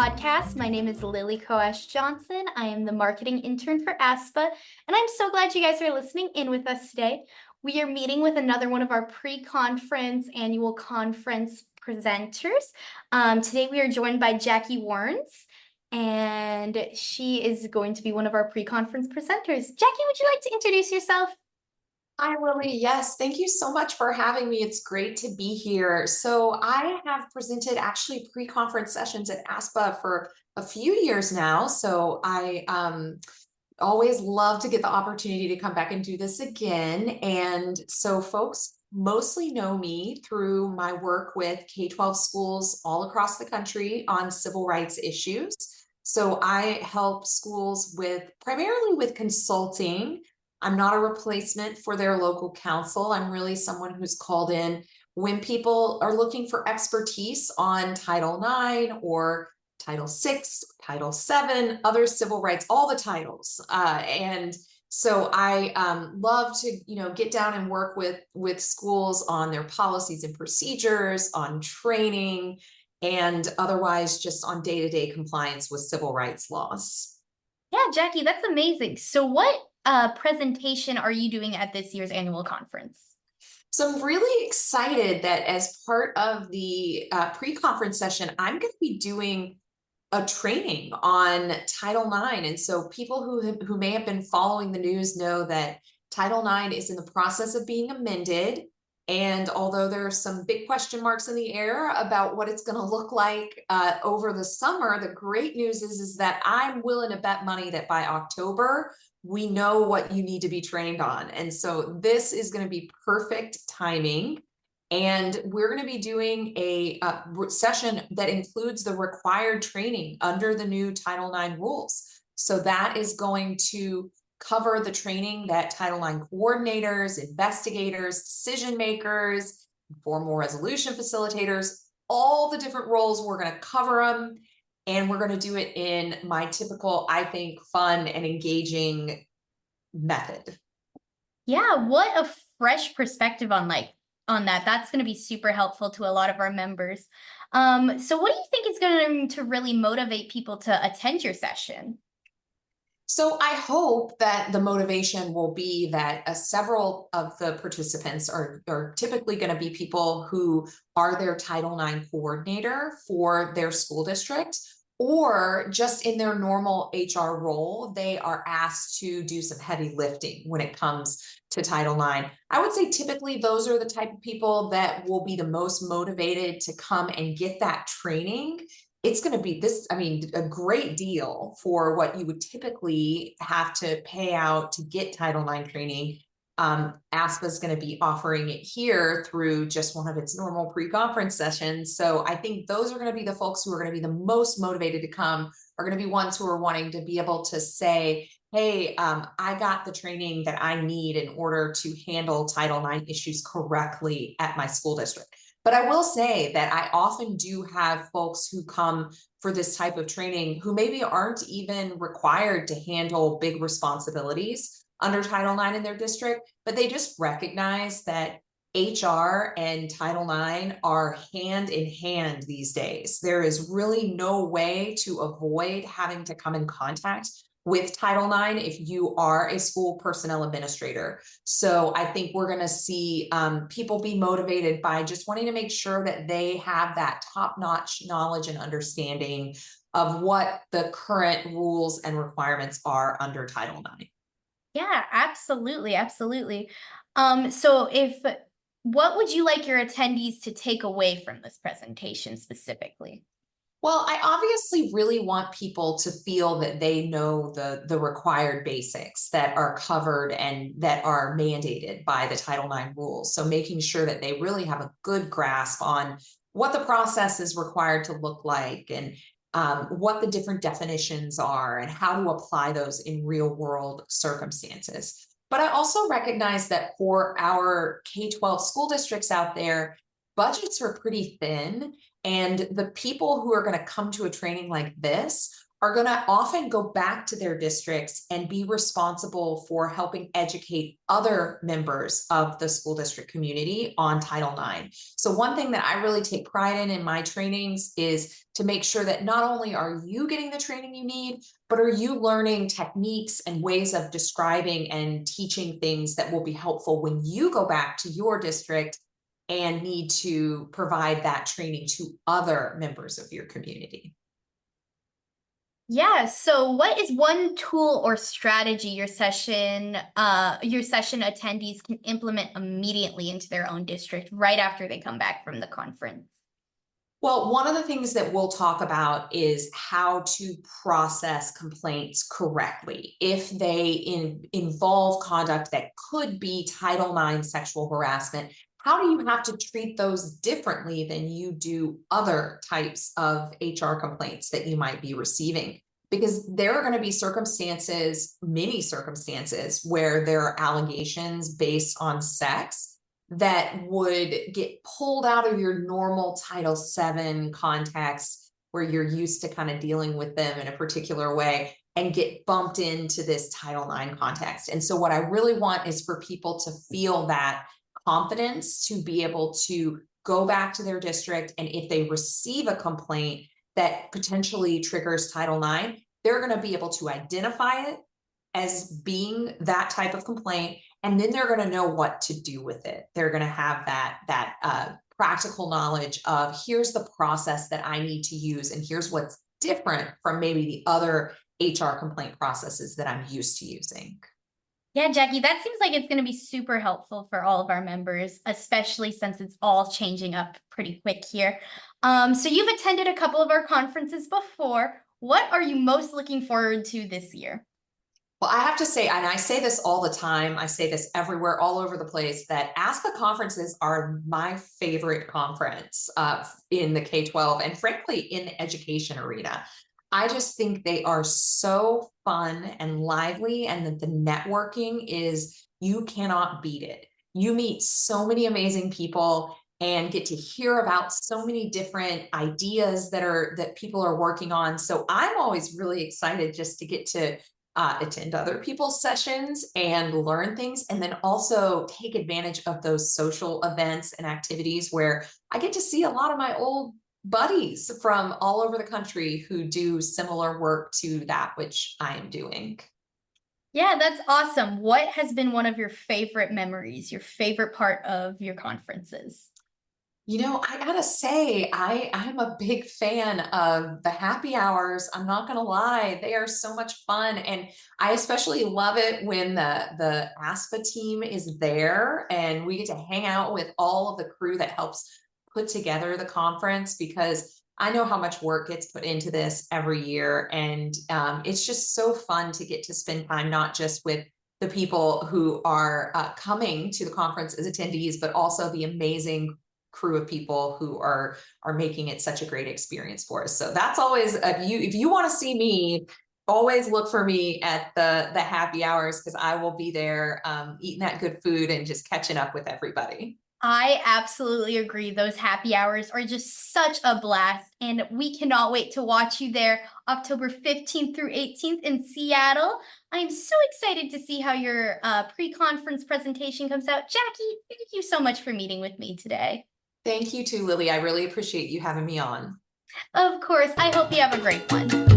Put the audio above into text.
podcast. My name is Lily Koash Johnson. I am the marketing intern for AASPA, and I'm so glad you guys are listening in with us today. We are meeting with another one of our pre-conference annual conference presenters. Today we are joined by Jackie Wernz, and she is going to be one of our pre-conference presenters. Jackie, would you like to introduce yourself? Hi, Lily. Yes, thank you so much for having me. It's great to be here. So I have presented actually pre-conference sessions at AASPA for a few years now. So I always love to get the opportunity to come back and do this again. And so folks mostly know me through my work with K-12 schools all across the country on civil rights issues. So I help schools primarily with consulting. I'm not a replacement for their local counsel. I'm really someone who's called in when people are looking for expertise on Title IX or Title VI, Title VII, other civil rights, all the titles. And so I love to, get down and work with schools on their policies and procedures, on training, and otherwise just on day-to-day compliance with civil rights laws. Yeah, Jackie, that's amazing. So what presentation are you doing at this year's annual conference? So I'm really excited that as part of the pre-conference session, I'm going to be doing a training on Title IX. And so people who may have been following the news know that Title IX is in the process of being amended. And although there are some big question marks in the air about what it's going to look like over the summer, the great news is that I'm willing to bet money that by October, we know what you need to be trained on. And so this is going to be perfect timing. And we're going to be doing a session that includes the required training under the new Title IX rules. So that is going to cover the training that Title IX coordinators, investigators, decision makers, formal resolution facilitators, all the different roles, we're going to cover them. And we're going to do it in my typical, I think, fun and engaging method. Yeah, what a fresh perspective on that. That's going to be super helpful to a lot of our members. So what do you think is going to really motivate people to attend your session? So I hope that the motivation will be that several of the participants are typically going to be people who are their Title IX coordinator for their school district, or just in their normal HR role, they are asked to do some heavy lifting when it comes to Title IX. I would say typically those are the type of people that will be the most motivated to come and get that training. It's going to be a great deal for what you would typically have to pay out to get Title IX training. AASPA is going to be offering it here through just one of its normal pre-conference sessions. So I think those are going to be the folks who are going to be the most motivated to come, are going to be ones who are wanting to be able to say, hey, I got the training that I need in order to handle Title IX issues correctly at my school district. But I will say that I often do have folks who come for this type of training who maybe aren't even required to handle big responsibilities under Title IX in their district, but they just recognize that HR and Title IX are hand in hand these days. There is really no way to avoid having to come in contact with Title IX if you are a school personnel administrator. So I think we're going to see people be motivated by just wanting to make sure that they have that top-notch knowledge and understanding of what the current rules and requirements are under Title IX. Yeah, absolutely, absolutely. What would you like your attendees to take away from this presentation specifically? Well, I obviously really want people to feel that they know the required basics that are covered and that are mandated by the Title IX rules. So making sure that they really have a good grasp on what the process is required to look like, and what the different definitions are and how to apply those in real world circumstances. But I also recognize that for our K-12 school districts out there, budgets are pretty thin. And the people who are going to come to a training like this are going to often go back to their districts and be responsible for helping educate other members of the school district community on Title IX. So one thing that I really take pride in my trainings is to make sure that not only are you getting the training you need, but are you learning techniques and ways of describing and teaching things that will be helpful when you go back to your district and need to provide that training to other members of your community. Yeah, so what is one tool or strategy your session attendees can implement immediately into their own district right after they come back from the conference? Well, one of the things that we'll talk about is how to process complaints correctly. If they involve conduct that could be Title IX sexual harassment, how do you have to treat those differently than you do other types of HR complaints that you might be receiving? Because there are going to be circumstances, many circumstances, where there are allegations based on sex that would get pulled out of your normal Title VII context where you're used to kind of dealing with them in a particular way and get bumped into this Title IX context. And so what I really want is for people to feel that confidence to be able to go back to their district. And if they receive a complaint that potentially triggers Title IX, they're going to be able to identify it as being that type of complaint, and then they're going to know what to do with it. They're going to have that practical knowledge of here's the process that I need to use, and here's what's different from maybe the other HR complaint processes that I'm used to using. Yeah, Jackie, that seems like it's going to be super helpful for all of our members, especially since it's all changing up pretty quick here. So you've attended a couple of our conferences before. What are you most looking forward to this year? Well, I have to say, and I say this all the time, I say this everywhere, all over the place, that AASPA conferences are my favorite conference in the K-12 and frankly in the education arena. I just think they are so fun and lively, and that the networking is, you cannot beat it. You meet so many amazing people and get to hear about so many different ideas that people are working on. So I'm always really excited just to get to attend other people's sessions and learn things, and then also take advantage of those social events and activities where I get to see a lot of my old buddies from all over the country who do similar work to that which I am doing. Yeah, that's awesome. What has been one of your favorite memories, your favorite part of your conferences? You know, I gotta say, I'm a big fan of the happy hours. I'm not gonna lie, they are so much fun, and I especially love it when the AASPA team is there, and we get to hang out with all of the crew that helps put together the conference, because I know how much work gets put into this every year, and it's just so fun to get to spend time not just with the people who are coming to the conference as attendees, but also the amazing crew of people who are making it such a great experience for us. So that's always, if you want to see me, always look for me at the happy hours, because I will be there eating that good food and just catching up with everybody. I absolutely agree. Those happy hours are just such a blast, and we cannot wait to watch you there October 15th through 18th in Seattle. I'm so excited to see how your pre-conference presentation comes out. Jackie, thank you so much for meeting with me today. Thank you too, Lily. I really appreciate you having me on. Of course, I hope you have a great one.